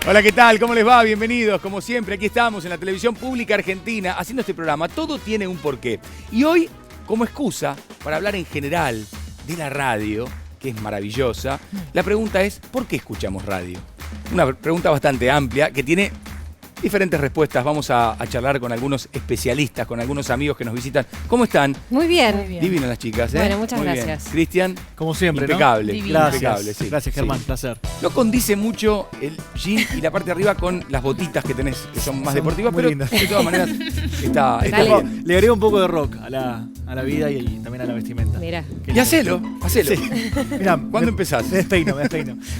Hola, ¿qué tal? ¿Cómo les va? Bienvenidos. Como siempre, aquí estamos en la televisión pública argentina haciendo este programa. Todo tiene un porqué. Y hoy, como excusa para hablar en general de la radio, que es maravillosa, la pregunta es, ¿por qué escuchamos radio? Una pregunta bastante amplia que tiene diferentes respuestas. Vamos a charlar con algunos especialistas, con algunos amigos que nos visitan. ¿Cómo están? Muy bien. Divinas las chicas, ¿eh? Bueno, muchas Muy gracias. Bien. Cristian, como siempre, impecable. ¿no? Impecable, Gracias, sí. gracias Germán, placer. No condice mucho el jean y la parte de arriba con las botitas que tenés, que son más deportivas, muy pero lindas. de todas maneras está bien. Le agrego un poco de rock a la vida y también a la vestimenta. Mira. Y hacelo. Sí. Mirá, ¿Cuándo empezás? Me despeino.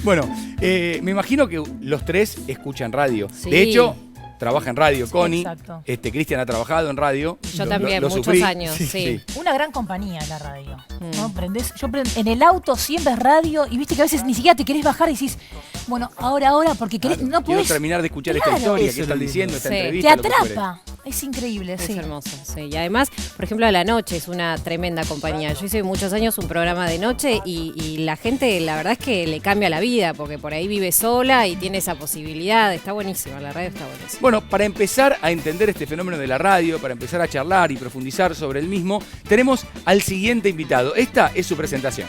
Bueno, me imagino que los tres escuchan radio. Sí. De hecho, trabaja en radio, Connie. Exacto. Cristian ha trabajado en radio. Yo también, Lo muchos sufrí. años, sí. Una gran compañía la radio. ¿No? En el auto siempre es radio y viste que a veces ni siquiera te querés bajar y decís, bueno, ahora, porque querés, no Quiero podés. terminar de escuchar Claro. esta historia Eso que es están lo diciendo, lindo. esta Sí. entrevista. Te lo que fuere. atrapa. Es increíble, Es sí. hermoso, sí. Y además, por ejemplo, a la noche es una tremenda compañía. Yo hice muchos años un programa de noche y la gente, la verdad es que le cambia la vida, porque por ahí vive sola y tiene esa posibilidad. Está buenísima, la radio está buenísima. Bueno, para empezar a entender este fenómeno de la radio, para empezar a charlar y profundizar sobre el mismo, tenemos al siguiente invitado. Esta es su presentación.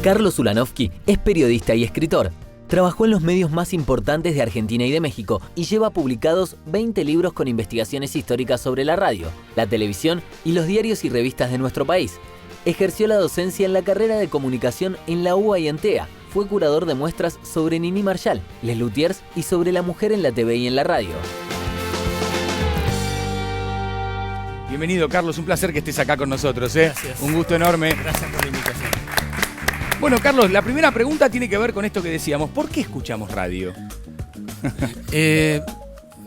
Carlos Ulanovsky es periodista y escritor. Trabajó en los medios más importantes de Argentina y de México y lleva publicados 20 libros con investigaciones históricas sobre la radio, la televisión y los diarios y revistas de nuestro país. Ejerció la docencia en la carrera de comunicación en la UBA y en TEA. Fue curador de muestras sobre Nini Marshall, Les Luthiers y sobre la mujer en la TV y en la radio. Bienvenido, Carlos. Un placer que estés acá con nosotros. Gracias. Un gusto enorme. Gracias por la invitación. Bueno, Carlos, la primera pregunta tiene que ver con esto que decíamos. ¿Por qué escuchamos radio?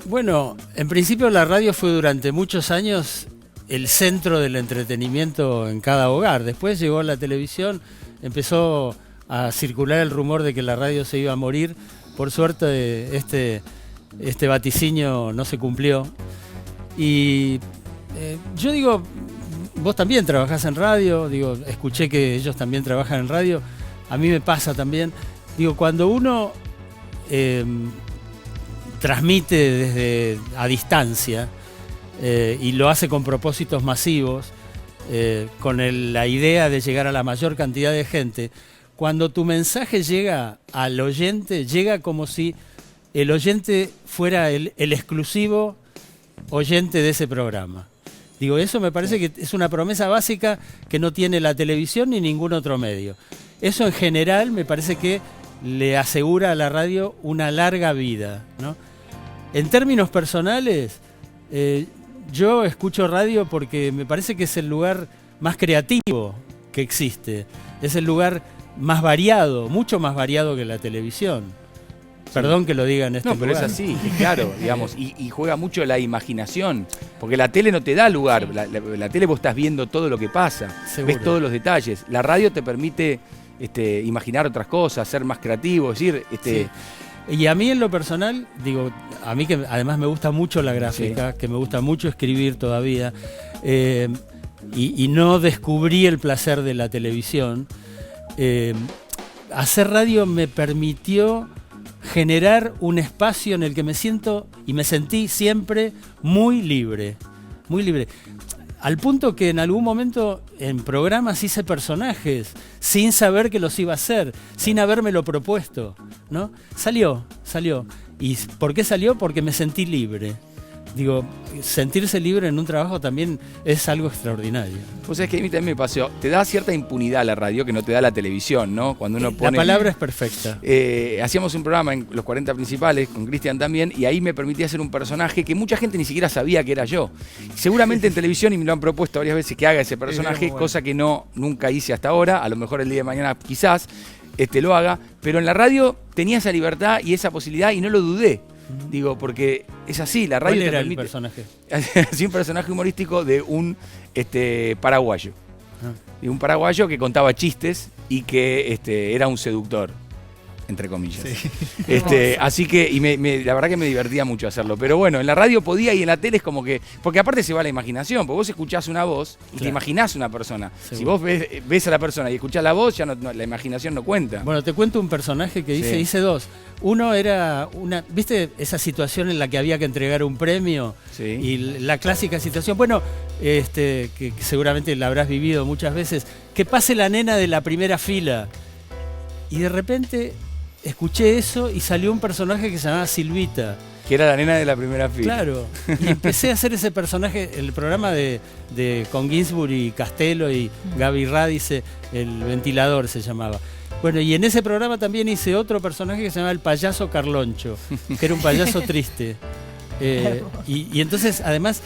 Bueno, en principio la radio fue durante muchos años el centro del entretenimiento en cada hogar. Después llegó la televisión, empezó a circular el rumor de que la radio se iba a morir. Por suerte este vaticinio no se cumplió. Y yo digo, vos también trabajás en radio, digo, escuché que ellos también trabajan en radio, a mí me pasa también. Digo, cuando uno transmite desde a distancia y lo hace con propósitos masivos, con la idea de llegar a la mayor cantidad de gente, cuando tu mensaje llega al oyente, llega como si el oyente fuera el exclusivo oyente de ese programa. Digo, eso me parece que es una promesa básica que no tiene la televisión ni ningún otro medio. Eso en general me parece que le asegura a la radio una larga vida, ¿no? En términos personales, yo escucho radio porque me parece que es el lugar más creativo que existe. Es el lugar más variado, mucho más variado que la televisión. Perdón que lo diga en este No, pero lugar. es así, claro, digamos, y juega mucho la imaginación, porque la tele no te da lugar, la tele vos estás viendo todo lo que pasa, Seguro. ves todos los detalles, la radio te permite imaginar otras cosas, ser más creativo, es decir, Sí. Y a mí en lo personal, digo, a mí que además me gusta mucho la gráfica, que me gusta mucho escribir todavía, y no descubrí el placer de la televisión, hacer radio me permitió generar un espacio en el que me siento y me sentí siempre muy libre, al punto que en algún momento en programas hice personajes sin saber que los iba a hacer, sin habérmelo propuesto, ¿no? Salió. ¿Y por qué salió? Porque me sentí libre. Digo, sentirse libre en un trabajo también es algo extraordinario. Pues es que a mí también me pasó, te da cierta impunidad la radio que no te da la televisión, ¿no? Cuando uno pone... La palabra es perfecta. Hacíamos un programa en los 40 principales con Cristian también y ahí me permitía hacer un personaje que mucha gente ni siquiera sabía que era yo. Seguramente en televisión, y me lo han propuesto varias veces, que haga ese personaje, bueno. cosa que nunca hice hasta ahora, a lo mejor el día de mañana quizás lo haga, pero en la radio tenía esa libertad y esa posibilidad y no lo dudé. Digo, porque es así, la radio ¿Cuál te era permite... el personaje? Hacía un personaje humorístico de un paraguayo. Ah. De un paraguayo que contaba chistes y que era un seductor. entre comillas. Sí. Así que, la verdad que me divertía mucho hacerlo. Pero bueno, en la radio podía y en la tele es como que... Porque aparte se va la imaginación, porque vos escuchás una voz y te imaginás una persona. Seguro. Si vos ves a la persona y escuchás la voz, ya la imaginación no cuenta. Bueno, te cuento un personaje que hice dos. Uno era ¿viste esa situación en la que había que entregar un premio? Sí. Y la clásica situación, bueno, que seguramente la habrás vivido muchas veces, que pase la nena de la primera fila. Y de repente escuché eso y salió un personaje que se llamaba Silvita. Que era la nena de la primera fila. Claro. Y empecé a hacer ese personaje, el programa con Ginsburg y Castelo y Gaby Radice, El Ventilador se llamaba. Bueno, y en ese programa también hice otro personaje que se llamaba El Payaso Carloncho, que era un payaso triste. Y entonces, además,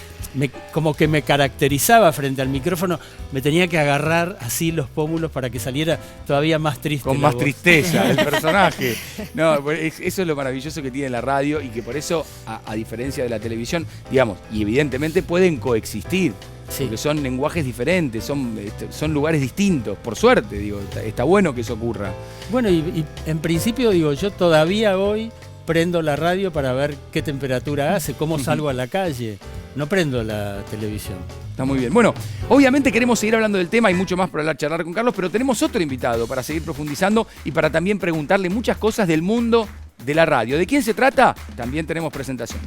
como que me caracterizaba frente al micrófono, me tenía que agarrar así los pómulos para que saliera todavía más triste. Con más tristeza el personaje. No, eso es lo maravilloso que tiene la radio y que por eso, a diferencia de la televisión, digamos, y evidentemente pueden coexistir. Sí. Porque son lenguajes diferentes, son lugares distintos, por suerte, digo, está bueno que eso ocurra. Bueno, y en principio, digo, yo todavía hoy prendo la radio para ver qué temperatura hace, cómo salgo a la calle. No prendo la televisión. Está muy bien. Bueno, obviamente queremos seguir hablando del tema, hay mucho más para charlar con Carlos, pero tenemos otro invitado para seguir profundizando y para también preguntarle muchas cosas del mundo de la radio. ¿De quién se trata? También tenemos presentación.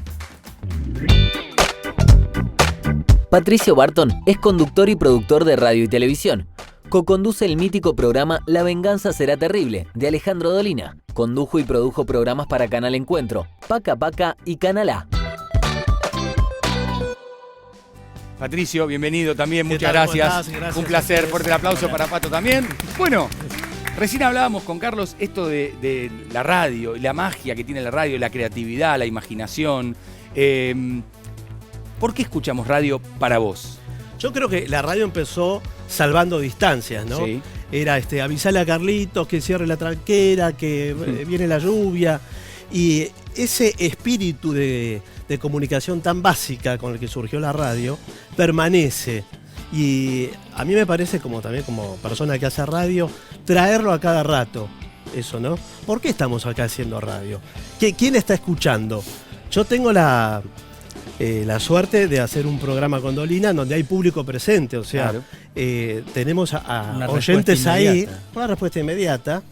Patricio Barton es conductor y productor de radio y televisión. Co-conduce el mítico programa La venganza será terrible, de Alejandro Dolina. Condujo y produjo programas para Canal Encuentro, Paca Paca y Canal A. Patricio, bienvenido también, ¿Qué muchas tal? ¿Cómo gracias. estás? Gracias. Un placer, fuerte el aplauso para Pato también. Bueno, recién hablábamos con Carlos esto de la radio, y la magia que tiene la radio, la creatividad, la imaginación. ¿Por qué escuchamos radio para vos? Yo creo que la radio empezó salvando distancias, ¿no? Sí. Era avisarle a Carlitos que cierre la tranquera, que viene la lluvia. Y ese espíritu de comunicación tan básica con el que surgió la radio permanece. Y a mí me parece, también como persona que hace radio, traerlo a cada rato. Eso, ¿no? ¿Por qué estamos acá haciendo radio? ¿Quién está escuchando? Yo tengo la suerte de hacer un programa con Dolina donde hay público presente, o sea, Claro. Tenemos a Una oyentes respuesta ahí, inmediata. una respuesta inmediata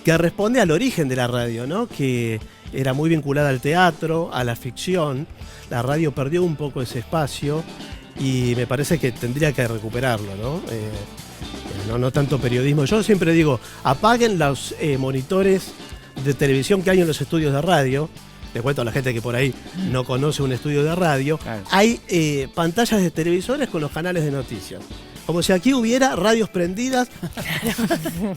que responde al origen de la radio, ¿no? Que era muy vinculada al teatro, a la ficción. La radio perdió un poco ese espacio y me parece que tendría que recuperarlo, ¿no? No tanto periodismo. Yo siempre digo, apaguen los monitores de televisión que hay en los estudios de radio. Le cuento a la gente que por ahí no conoce un estudio de radio. Claro. Hay pantallas de televisores con los canales de noticias. Como si aquí hubiera radios prendidas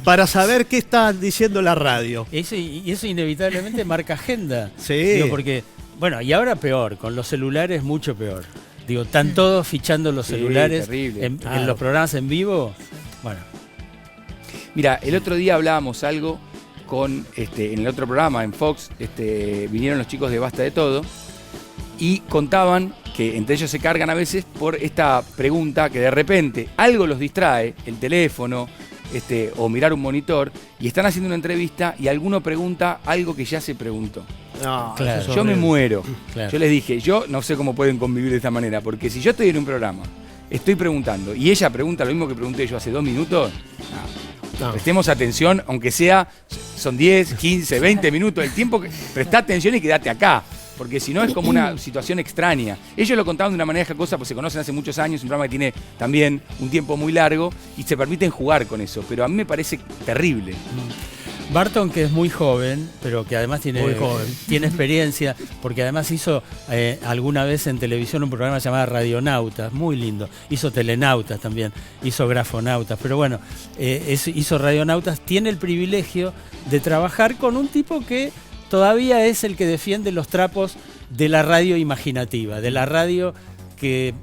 para saber qué está diciendo la radio. Y eso inevitablemente marca agenda. Sí. Digo, porque, bueno, y ahora peor, con los celulares mucho peor. Digo, están todos fichando los Sí, celulares terrible. en Claro. los programas en vivo. Bueno, Mira, el otro día hablábamos algo en el otro programa, en Fox, vinieron los chicos de Basta de Todo y contaban que entre ellos se cargan a veces por esta pregunta que de repente algo los distrae, el teléfono, o mirar un monitor, y están haciendo una entrevista y alguno pregunta algo que ya se preguntó. No, Claro. eso es Yo me horrible. muero. claro. Yo les dije, yo no sé cómo pueden convivir de esta manera, porque si yo estoy en un programa, estoy preguntando, y ella pregunta lo mismo que pregunté yo hace 2 minutos, No. prestemos atención, aunque son 10, 15, 20 minutos, el tiempo que prestá atención y quédate acá, porque si no es como una situación extraña. Ellos lo contaban de una manera jacosa, pues se conocen hace muchos años, un programa que tiene también un tiempo muy largo y se permiten jugar con eso, pero a mí me parece terrible. Barton, que es muy joven, pero que además Muy joven. tiene experiencia, porque además hizo alguna vez en televisión un programa llamado Radionautas, muy lindo. Hizo Telenautas también, hizo Grafonautas, pero bueno, hizo Radionautas. Tiene el privilegio de trabajar con un tipo que todavía es el que defiende los trapos de la radio imaginativa, de la radio que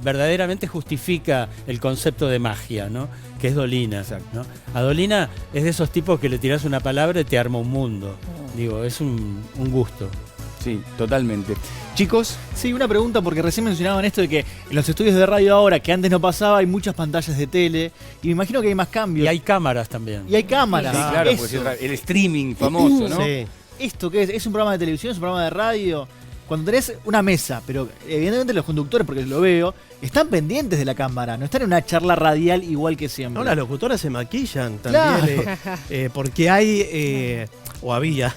verdaderamente justifica el concepto de magia, ¿no? Que es Dolina, ¿no? A Dolina es de esos tipos que le tirás una palabra y te arma un mundo. Digo, es un gusto. Sí, totalmente. Chicos, Sí, una pregunta, porque recién mencionaban esto de que en los estudios de radio ahora, que antes no pasaba, hay muchas pantallas de tele, y me imagino que hay más cambios. Y hay cámaras también. Y hay cámaras. sí, claro, Eso. porque el streaming famoso, ¿no? Sí. ¿Esto qué es? ¿Es un programa de televisión? ¿Es un programa de radio? Cuando tenés una mesa, pero evidentemente los conductores, porque lo veo, están pendientes de la cámara, no están en una charla radial igual que siempre. No, las locutoras se maquillan también, porque hay, o había,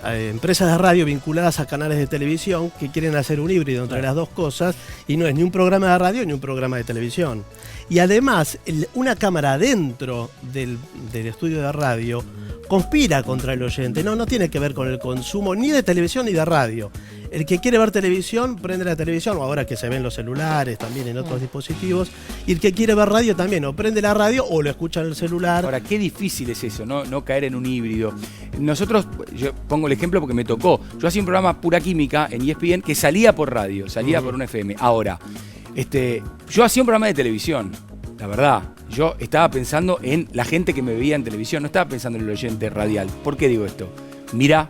empresas de radio vinculadas a canales de televisión que quieren hacer un híbrido entre las dos cosas, y no es ni un programa de radio ni un programa de televisión. Y además, una cámara dentro del estudio de radio conspira contra el oyente. No tiene que ver con el consumo ni de televisión ni de radio. El que quiere ver televisión, prende la televisión, o ahora que se ven los celulares, también en otros dispositivos. Y el que quiere ver radio también, o prende la radio o lo escucha en el celular. Ahora, qué difícil es eso, no caer en un híbrido. Nosotros, yo pongo el ejemplo porque me tocó. Yo hacía un programa Pura Química en ESPN que salía por radio, salía por una FM. Ahora, yo hacía un programa de televisión, la verdad. Yo estaba pensando en la gente que me veía en televisión, no estaba pensando en el oyente radial. ¿Por qué digo esto? Mirá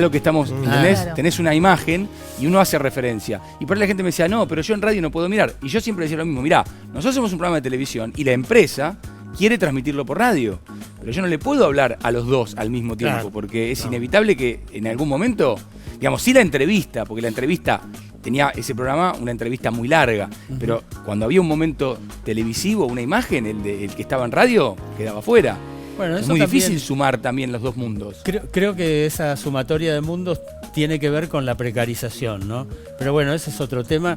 lo que estamos, ¿entendés? Claro. Tenés una imagen y uno hace referencia. Y por ahí la gente me decía, no, pero yo en radio no puedo mirar. Y yo siempre decía lo mismo, mirá, nosotros somos un programa de televisión y la empresa quiere transmitirlo por radio. Pero yo no le puedo hablar a los dos al mismo tiempo, Claro. porque es inevitable que en algún momento, digamos, sí la entrevista, porque la entrevista tenía ese programa, una entrevista muy larga, pero cuando había un momento televisivo, una imagen, el que estaba en radio, quedaba fuera. Bueno, Es eso muy también- difícil sumar también los dos mundos. Creo que esa sumatoria de mundos tiene que ver con la precarización, ¿no? Pero bueno, ese es otro tema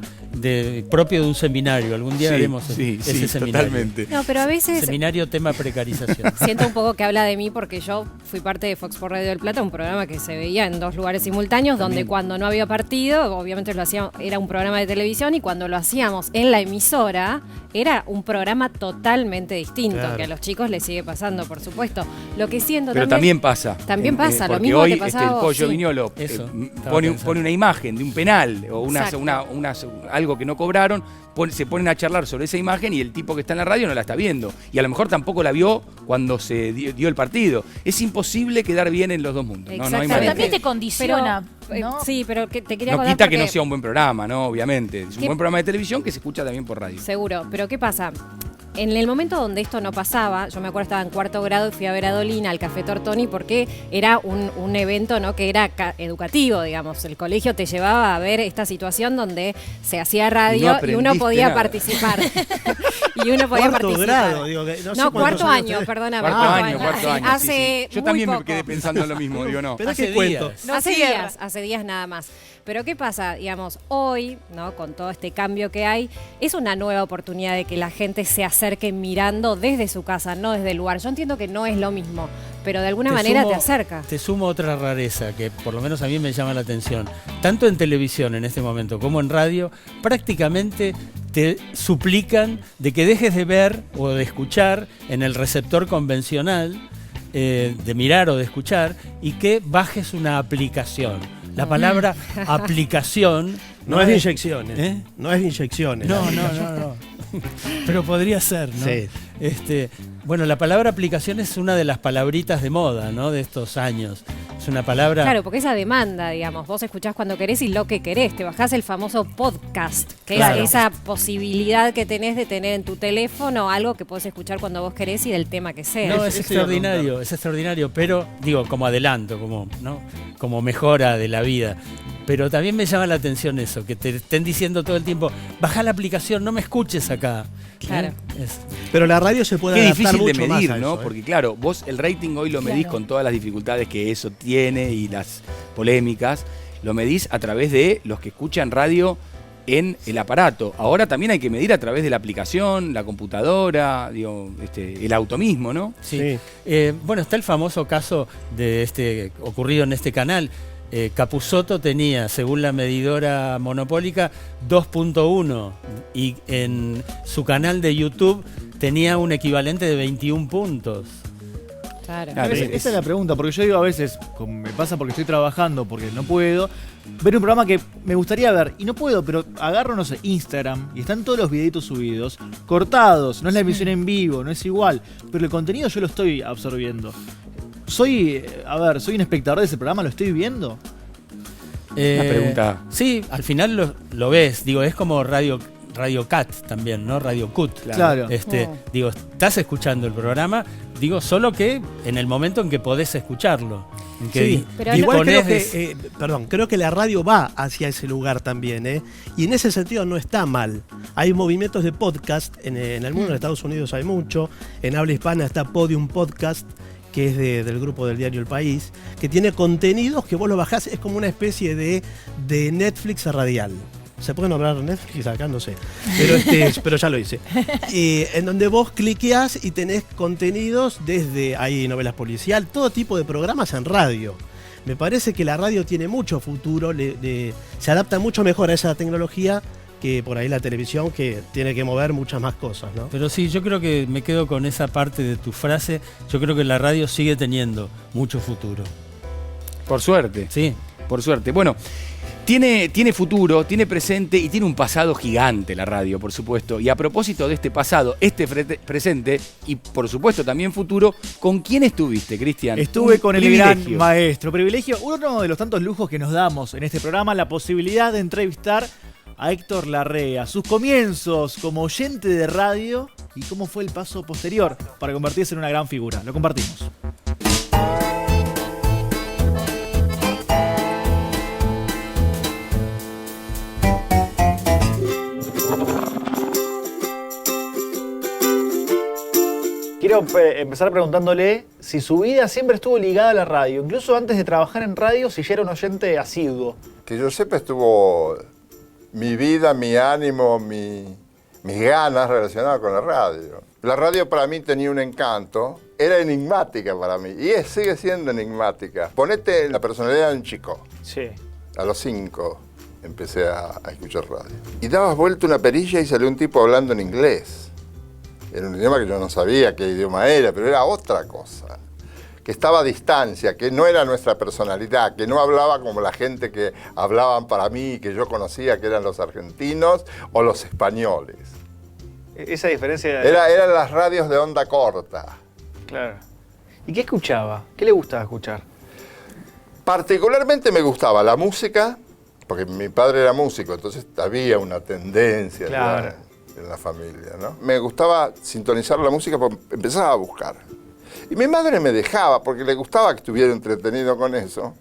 propio de un seminario. Algún día haremos ese seminario. totalmente. No, pero a veces Seminario tema precarización. siento un poco que habla de mí porque yo fui parte de Fox por Radio del Plata, un programa que se veía en 2 lugares simultáneos, donde cuando no había partido, obviamente lo hacíamos, era un programa de televisión, y cuando lo hacíamos en la emisora, era un programa totalmente distinto, Claro. que a los chicos les sigue pasando, por supuesto. Lo que siento Pero también pasa. También pasa, lo porque mismo hoy te pasaba el a vos, Pollo sí. Viñolo Eso, estaba pone pensando. una imagen de un penal o Exacto. algo que no cobraron, se ponen a charlar sobre esa imagen y el tipo que está en la radio no la está viendo. Y a lo mejor tampoco la vio cuando se dio el partido. Es imposible quedar bien en los dos mundos. No hay Exactamente. manera. También te condiciona, ¿no? Sí, pero que te quería No acordar quita que no porque- sea un buen programa, ¿no? Obviamente. Es un ¿Qué? buen programa de televisión que se escucha también por radio. Seguro, pero ¿qué pasa? En el momento donde esto no pasaba, yo me acuerdo estaba en 4º grado y fui a ver a Dolina al Café Tortoni porque era un evento, ¿no?, que era educativo, digamos. El colegio te llevaba a ver esta situación donde se hacía radio y uno aprendiste podía nada. participar. Y uno podía Cuarto participar. grado, digo, que no sé No, cuántos 4º años año, tenés. perdóname. Cuarto año. Hace sí, sí. Yo muy también me poco. quedé pensando lo mismo, digo, no. Pero Hace qué cuento. días. No hace cierra. días nada más. Pero ¿qué pasa? Digamos, hoy, ¿no?, con todo este cambio que hay, es una nueva oportunidad de que la gente se acerque mirando desde su casa, no desde el lugar. Yo entiendo que no es lo mismo, pero de alguna manera te acerca. Te sumo otra rareza que por lo menos a mí me llama la atención. Tanto en televisión en este momento como en radio, prácticamente te suplican de que dejes de ver o de escuchar en el receptor convencional, de mirar o de escuchar, y que bajes una aplicación. La palabra aplicación No es de inyecciones. ¿Eh? No es de inyecciones. No. Pero podría ser, ¿no? Sí. Bueno, la palabra aplicación es una de las palabritas de moda, ¿no?, de estos años. Es una palabra... Claro, porque esa demanda, digamos, vos escuchás cuando querés y lo que querés, te bajás el famoso podcast, que Claro. es esa posibilidad que tenés de tener en tu teléfono algo que podés escuchar cuando vos querés y del tema que sea. No, es extraordinario, pero digo, como adelanto, como mejora de la vida. Pero también me llama la atención eso, que te estén diciendo todo el tiempo, baja la aplicación, no me escuches acá. Claro. Pero la radio se puede Qué adaptar difícil de mucho medir, más a ¿no? eso, ¿eh? Porque claro, vos el rating hoy lo medís Claro. con todas las dificultades que eso tiene y las polémicas. Lo medís a través de los que escuchan radio en el aparato. Ahora también hay que medir a través de la aplicación, la computadora, el auto mismo, ¿no? Sí. Bueno, está el famoso caso de ocurrido en este canal. Capusotto tenía, según la medidora monopólica, 2.1 y en su canal de YouTube tenía un equivalente de 21 puntos. Claro. Claro, Esa es la pregunta, porque yo digo a veces, como me pasa porque estoy trabajando, porque no puedo, ver un programa que me gustaría ver y no puedo, pero agarro, no sé, Instagram y están todos los videitos subidos, cortados, no es la emisión en vivo, no es igual, pero el contenido yo lo estoy absorbiendo. soy un espectador de ese programa, ¿lo estoy viendo? Una pregunta. Sí, al final lo ves. Digo, es como Radio Cat también, ¿no? Radio Cut. Claro. Digo, estás escuchando el programa, digo, solo que en el momento en que podés escucharlo. En que Sí, pero igual creo disponés que, creo que la radio va hacia ese lugar también, ¿eh? Y en ese sentido no está mal. Hay movimientos de podcast en el mundo, en Estados Unidos hay mucho, en habla hispana está Podium Podcast, que es del grupo del diario El País, que tiene contenidos que vos lo bajás, es como una especie de Netflix radial. ¿Se puede nombrar Netflix acá? No sé. Pero ya lo hice. En donde vos cliqueás y tenés contenidos desde, hay novelas policial, todo tipo de programas en radio. Me parece que la radio tiene mucho futuro, se adapta mucho mejor a esa tecnología que por ahí la televisión, que tiene que mover muchas más cosas, ¿no? Pero sí, yo creo que me quedo con esa parte de tu frase. Yo creo que la radio sigue teniendo mucho futuro. Por suerte. Sí. Por suerte. Bueno, tiene futuro, tiene presente y tiene un pasado gigante la radio, por supuesto. Y a propósito de este pasado, presente y por supuesto también futuro, ¿con quién estuviste, Cristian? Estuve con el Privilegio. gran maestro. Privilegio, uno de los tantos lujos que nos damos en este programa, la posibilidad de entrevistar a Héctor Larrea, sus comienzos como oyente de radio y cómo fue el paso posterior para convertirse en una gran figura. Lo compartimos. Quiero empezar preguntándole si su vida siempre estuvo ligada a la radio, incluso antes de trabajar en radio, si ya era un oyente asiduo. Que yo sepa, estuvo mi vida, mi ánimo, mis ganas relacionadas con la radio. La radio para mí tenía un encanto, era enigmática para mí y sigue siendo enigmática. Ponete en la personalidad de un chico. Sí. A los 5 empecé a escuchar radio. Y dabas vuelta una perilla y salió un tipo hablando en inglés. Era un idioma que yo no sabía qué idioma era, pero era otra cosa. Que estaba a distancia, que no era nuestra personalidad, que no hablaba como la gente que hablaban para mí, que yo conocía, que eran los argentinos o los españoles. Esa diferencia... Eran las radios de onda corta. Claro. ¿Y qué escuchaba? ¿Qué le gustaba escuchar? Particularmente me gustaba la música, porque mi padre era músico, entonces había una tendencia Claro. en la familia, ¿no? Me gustaba sintonizar la música porque empezaba a buscar. Y mi madre me dejaba porque le gustaba que estuviera entretenido con eso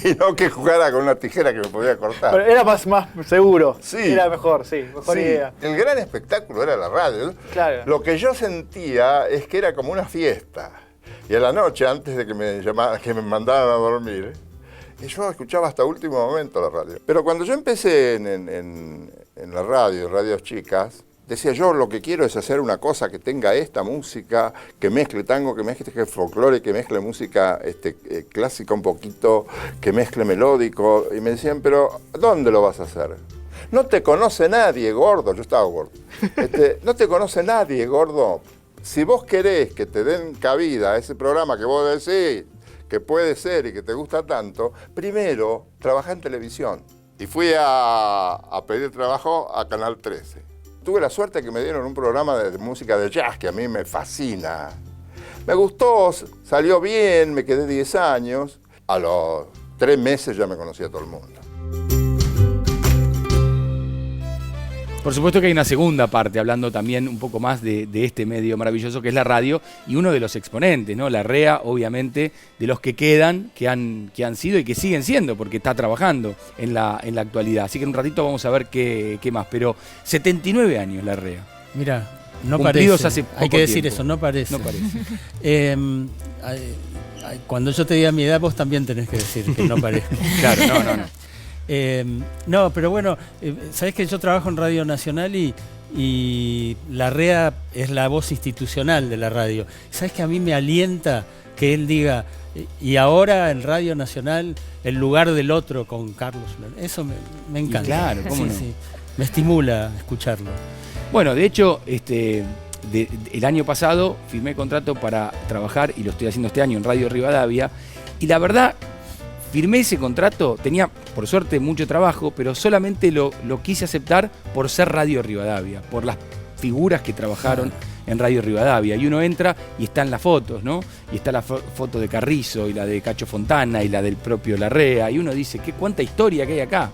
y no que jugara con una tijera que me podía cortar. Pero era más seguro. Sí. Era mejor, sí. Mejor Sí, idea. el gran espectáculo era la radio. Claro. Lo que yo sentía es que era como una fiesta. Y a la noche, antes de que me mandaran a dormir, yo escuchaba hasta último momento la radio. Pero cuando yo empecé en la radio, radios chicas, decía yo, lo que quiero es hacer una cosa que tenga esta música, que mezcle tango, que mezcle folclore, que mezcle música clásica un poquito, que mezcle melódico. Y me decían, pero ¿dónde lo vas a hacer? No te conoce nadie, gordo. Yo estaba gordo. No te conoce nadie, gordo. Si vos querés que te den cabida a ese programa que vos decís que puede ser y que te gusta tanto, primero trabajá en televisión. Y fui a pedir trabajo a Canal 13. Tuve la suerte que me dieron un programa de música de jazz que a mí me fascina. Me gustó, salió bien, me quedé 10 años. A los 3 meses ya me conocía todo el mundo. Por supuesto que hay una segunda parte, hablando también un poco más de este medio maravilloso que es la radio, y uno de los exponentes, ¿no? Larrea, obviamente, de los que quedan, que han sido y que siguen siendo, porque está trabajando en la actualidad. Así que en un ratito vamos a ver qué más. Pero 79 años Larrea. Mira, no Cumplidos parece. hace poco Hay que decir tiempo. eso, no parece. No parece. Cuando yo te diga mi edad, vos también tenés que decir que no parezco. Claro, no. No, pero bueno, sabés que yo trabajo en Radio Nacional y Larrea es la voz institucional de la radio. Sabés que a mí me alienta que él diga, y ahora en Radio Nacional, el lugar del otro con Carlos. Eso me encanta. Y claro, ¿cómo no? Sí. Me estimula escucharlo. Bueno, de hecho, el año pasado firmé contrato para trabajar, y lo estoy haciendo este año en Radio Rivadavia, y la verdad, firmé ese contrato, tenía por suerte mucho trabajo, pero solamente lo quise aceptar por ser Radio Rivadavia, por las figuras que trabajaron en Radio Rivadavia. Y uno entra y están las fotos, ¿no? Y está la foto de Carrizo y la de Cacho Fontana y la del propio Larrea. Y uno dice, ¿cuánta historia que hay acá?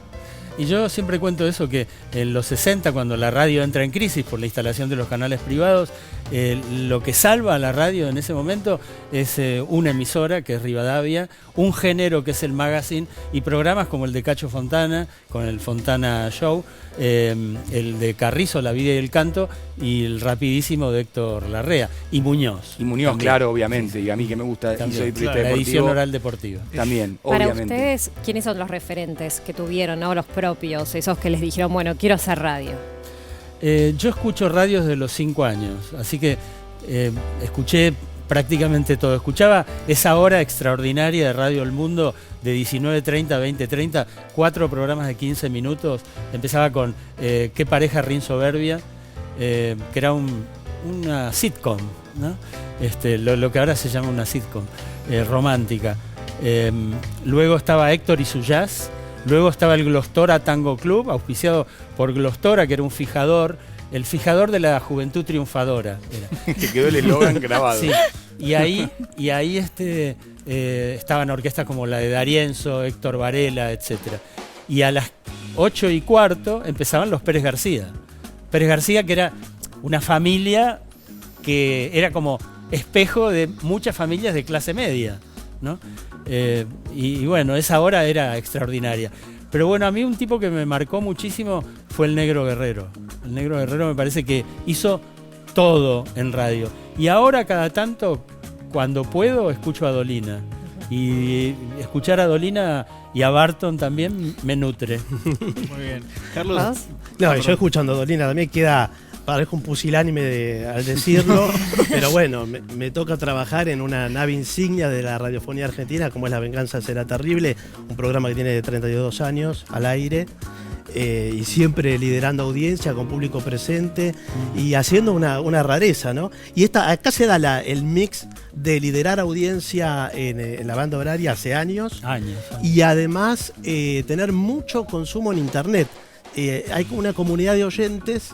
Y yo siempre cuento eso, que en los 60, cuando la radio entra en crisis por la instalación de los canales privados, lo que salva a la radio en ese momento es una emisora, que es Rivadavia, un género que es el magazine, y programas como el de Cacho Fontana, con el Fontana Show, el de Carrizo, La vida y el canto, y el rapidísimo de Héctor Larrea, y Muñoz. Y Muñoz, también. claro, obviamente, y a mí que me gusta, y soy periodista la edición deportivo, oral deportiva. También, Para obviamente. ustedes, ¿quiénes son los referentes que tuvieron, ¿no? Los propios, esos que les dijeron, bueno, quiero hacer radio? Yo escucho radio desde los 5 años, así que escuché prácticamente todo. Escuchaba esa hora extraordinaria de Radio El Mundo de 19:30 a 20:30, 4 programas de 15 minutos. Empezaba con Qué pareja rin soberbia, que era una sitcom, ¿no? Lo que ahora se llama una sitcom romántica. Luego estaba Héctor y su jazz. Luego estaba el Glostora Tango Club, auspiciado por Glostora, que era un fijador, el fijador de la juventud triunfadora. Era. Que quedó el eslogan grabado. Sí, y ahí estaban orquestas como la de D'Arienzo, Héctor Varela, etc. Y a las 8:15 empezaban los Pérez García. Pérez García, que era una familia que era como espejo de muchas familias de clase media, ¿no? Y bueno, esa hora era extraordinaria. Pero bueno, a mí un tipo que me marcó muchísimo fue el Negro Guerrero. El Negro Guerrero me parece que hizo todo en radio. Y ahora cada tanto, cuando puedo, escucho a Dolina. Y escuchar a Dolina y a Barton también me nutre. Muy bien. Carlos. ¿Vos? No, yo escuchando a Dolina también parezco un pusilánime al decirlo, pero bueno, me toca trabajar en una nave insignia de la radiofonía argentina, como es La Venganza Será Terrible, un programa que tiene 32 años al aire, y siempre liderando audiencia, con público presente, y haciendo una rareza, ¿no? Y acá se da el mix de liderar audiencia en la banda horaria hace años. Y además tener mucho consumo en internet. Hay una comunidad de oyentes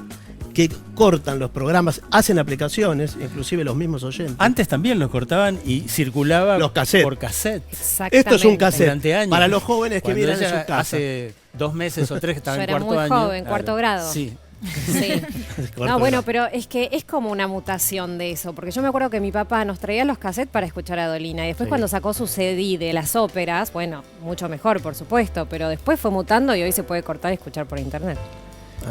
que cortan los programas, hacen aplicaciones, inclusive los mismos oyentes. Antes también los cortaban y circulaba Los cassettes. por cassette. Exactamente. Esto es un cassette. Durante años. Para los jóvenes que Cuando miran en ella su casa. hace 2 meses o 3 que estaba Yo en era cuarto muy año. joven, cuarto grado. Sí. Sí. Corto No, bueno, grado. pero es que es como una mutación de eso, porque yo me acuerdo que mi papá nos traía los cassettes para escuchar a Dolina, y después Sí. cuando sacó su CD de las óperas, bueno, mucho mejor, por supuesto, pero después fue mutando y hoy se puede cortar y escuchar por internet.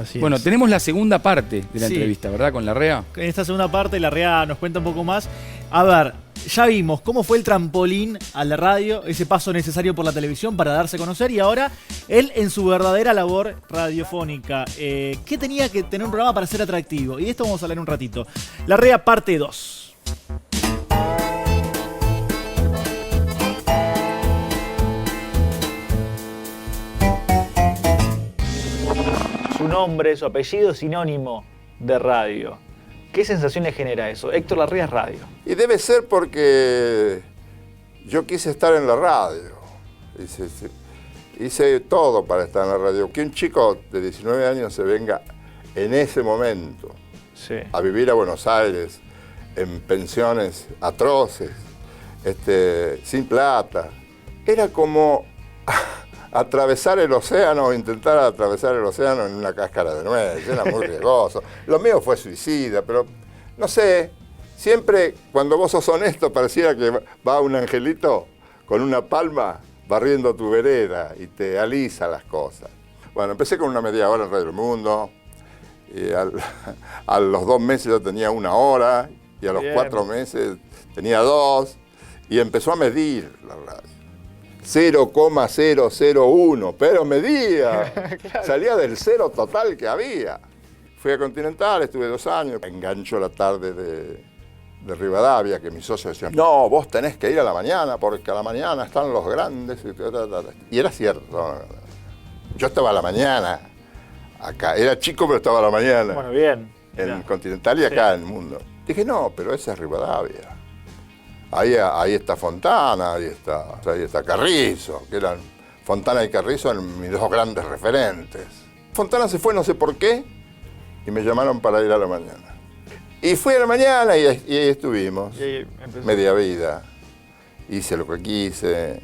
Así Bueno, es. tenemos la segunda parte de la Sí. entrevista, ¿verdad? Con Larrea. En esta segunda parte, Larrea nos cuenta un poco más. A ver, ya vimos cómo fue el trampolín a la radio, ese paso necesario por la televisión para darse a conocer, y ahora él en su verdadera labor radiofónica. ¿Qué tenía que tener un programa para ser atractivo? Y de esto vamos a hablar un ratito. Larrea parte 2. Su nombre, su apellido, sinónimo de radio. ¿Qué sensación le genera eso? Héctor Larrea es radio. Y debe ser porque yo quise estar en la radio. Hice todo para estar en la radio. Que un chico de 19 años se venga en ese momento Sí. a vivir a Buenos Aires en pensiones atroces, sin plata. Era como atravesar el océano, intentar atravesar el océano en una cáscara de nuez. Era muy riesgoso. Lo mío fue suicida, pero no sé, siempre cuando vos sos honesto pareciera que va un angelito con una palma barriendo tu vereda y te alisa las cosas. Bueno, empecé con una media hora en Radio El Mundo, y a los 2 meses ya tenía 1 hora, y a los Bien. 4 meses tenía 2, y empezó a medir la radio. 0,001, pero medía. Claro. Salía del cero total que había. Fui a Continental, estuve 2 años. Engancho la tarde de Rivadavia, que mis socios decían, no, vos tenés que ir a la mañana, porque a la mañana están los grandes. Y era cierto. Yo estaba a la mañana acá. Era chico, pero estaba a la mañana. Bueno, bien. En Mirá. Continental y acá en el mundo. Dije, no, pero esa es Rivadavia. Ahí está Fontana, ahí está Carrizo, que eran Fontana y Carrizo eran mis 2 grandes referentes. Fontana se fue no sé por qué y me llamaron para ir a la mañana. Y fui a la mañana y ahí estuvimos. Y ahí empezó. Media vida. Hice lo que quise,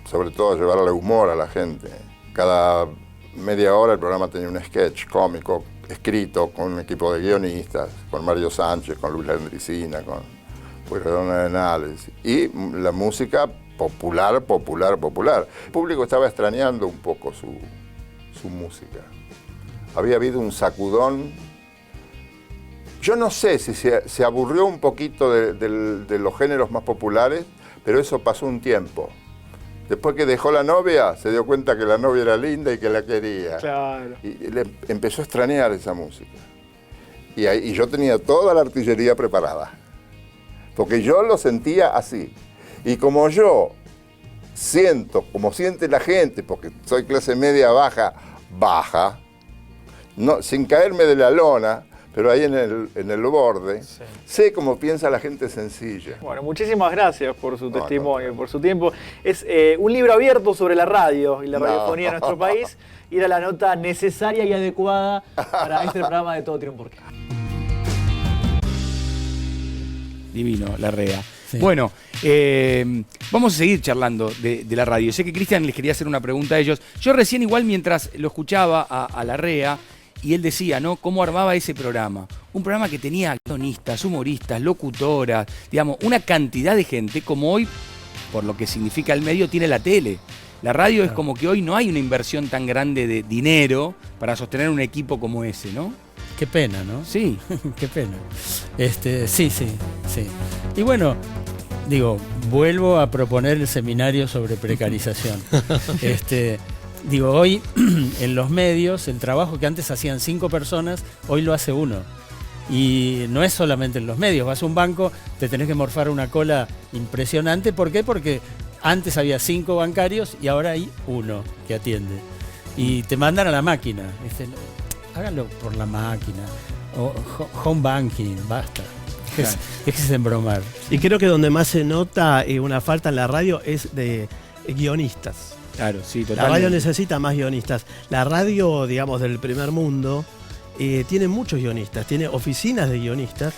sobre todo llevarle humor a la gente. Cada media hora el programa tenía un sketch cómico escrito con un equipo de guionistas, con Mario Sánchez, con Luis Landricina, con Pueyrredón de Análisis. Y la música popular. El público estaba extrañando un poco su música. Había habido un sacudón. Yo no sé si se aburrió un poquito de los géneros más populares, pero eso pasó un tiempo. Después que dejó la novia, se dio cuenta que la novia era linda y que la quería. Claro. Y le empezó a extrañar esa música. Y yo tenía toda la artillería preparada. Porque yo lo sentía así. Y como yo siento, como siente la gente, porque soy clase media baja, no, sin caerme de la lona, pero ahí en el borde, Sí. sé cómo piensa la gente sencilla. Bueno, muchísimas gracias por su testimonio, por su tiempo. Es un libro abierto sobre la radio y la radiofonía en nuestro país. Y era la nota necesaria y adecuada para este programa de Todo Tiene un Porqué. Divino, Larrea. Sí. Bueno, vamos a seguir charlando de la radio. Sé que Cristian les quería hacer una pregunta a ellos. Yo recién igual mientras lo escuchaba a Larrea, y él decía, ¿no?, cómo armaba ese programa. Un programa que tenía guionistas, humoristas, locutoras, digamos, una cantidad de gente como hoy, por lo que significa el medio, tiene la tele. La radio es como que hoy no hay una inversión tan grande de dinero para sostener un equipo como ese, ¿no? Qué pena, ¿no? Sí. Qué pena. Sí. Y bueno, digo, vuelvo a proponer el seminario sobre precarización. Digo, hoy en los medios, el trabajo que antes hacían 5 personas, hoy lo hace 1. Y no es solamente en los medios, vas a un banco, te tenés que morfar una cola impresionante. ¿Por qué? Porque antes había 5 bancarios y ahora hay 1 que atiende. Y te mandan a la máquina. Dicen, háganlo por la máquina. O home banking, basta. Es que es embromar. Y creo que donde más se nota una falta en la radio es de guionistas. Claro, sí, La totalmente. radio necesita más guionistas. La radio, digamos, del primer mundo tiene muchos guionistas, tiene oficinas de guionistas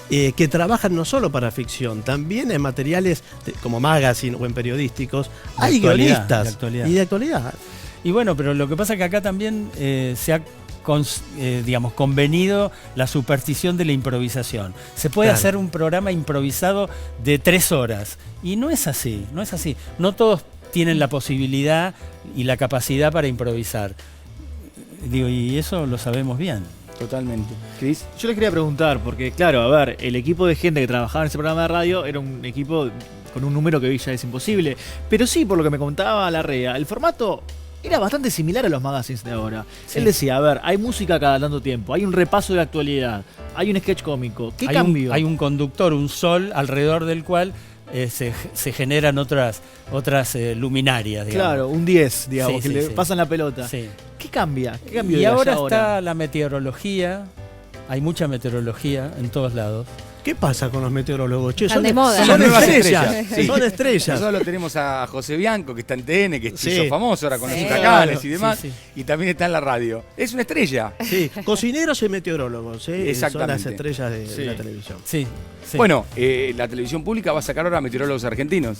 que trabajan no solo para ficción, también en materiales como magazine o en periodísticos. Hay guionistas. De actualidad. Y de actualidad. Y bueno, pero lo que pasa es que acá también se ha convenido la superstición de la improvisación. Se puede Claro. hacer un programa improvisado de 3 horas. Y no es así, no es así. No todos tienen la posibilidad y la capacidad para improvisar. Digo, y eso lo sabemos bien. Totalmente. Cris. Yo les quería preguntar, porque claro, a ver, el equipo de gente que trabajaba en ese programa de radio era un equipo con un número que hoy ya es imposible. Pero sí, por lo que me contaba Larrea, el formato era bastante similar a los magazines de ahora. Sí. Él decía, a ver, hay música cada tanto tiempo, hay un repaso de actualidad, hay un sketch cómico. ¿Qué cambio? Hay un conductor, un sol, alrededor del cual se generan otras luminarias, digamos. Claro, un 10, digamos, Sí, que sí, le sí. pasan la pelota. Sí. ¿Qué cambia? ¿Qué cambio Y de ahora allá está la meteorología, hay mucha meteorología en todos lados. ¿Qué pasa con los meteorólogos? Che, Están de moda. son Son nuevas estrellas. estrellas, sí. Son estrellas. Nosotros lo tenemos a José Bianco, que está en TN, que se Sí. hizo famoso ahora con Sí. los huracanes y Sí, demás, sí. y también está en la radio. Es una estrella. Sí, cocineros y meteorólogos, son las Exactamente. estrellas de Sí. la televisión. Sí, sí. Bueno, la televisión pública va a sacar ahora meteorólogos argentinos.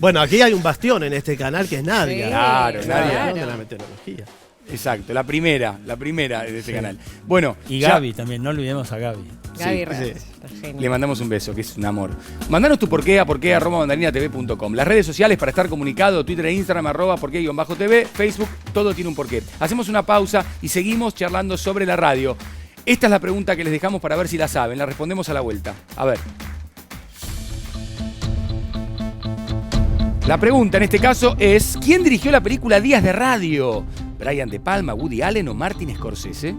Bueno, aquí hay un bastión en este canal que es Nadia. Sí, Claro, El Nadia. bastión de la meteorología. Exacto, la primera de este canal. Bueno, Y ya Gaby también, no olvidemos a Gaby. Gaby Sí, Reyes, sí. genial. le mandamos un beso, que es un amor. Mandanos tu porqué a porqué@mandarinatv.com. Las redes sociales para estar comunicado, Twitter e Instagram, @porqué_tv, Facebook, todo tiene un porqué. Hacemos una pausa y seguimos charlando sobre la radio. Esta es la pregunta que les dejamos para ver si la saben. La respondemos a la vuelta. A ver. La pregunta en este caso es: ¿quién dirigió la película Días de Radio? ¿Brian De Palma, Woody Allen o Martin Scorsese?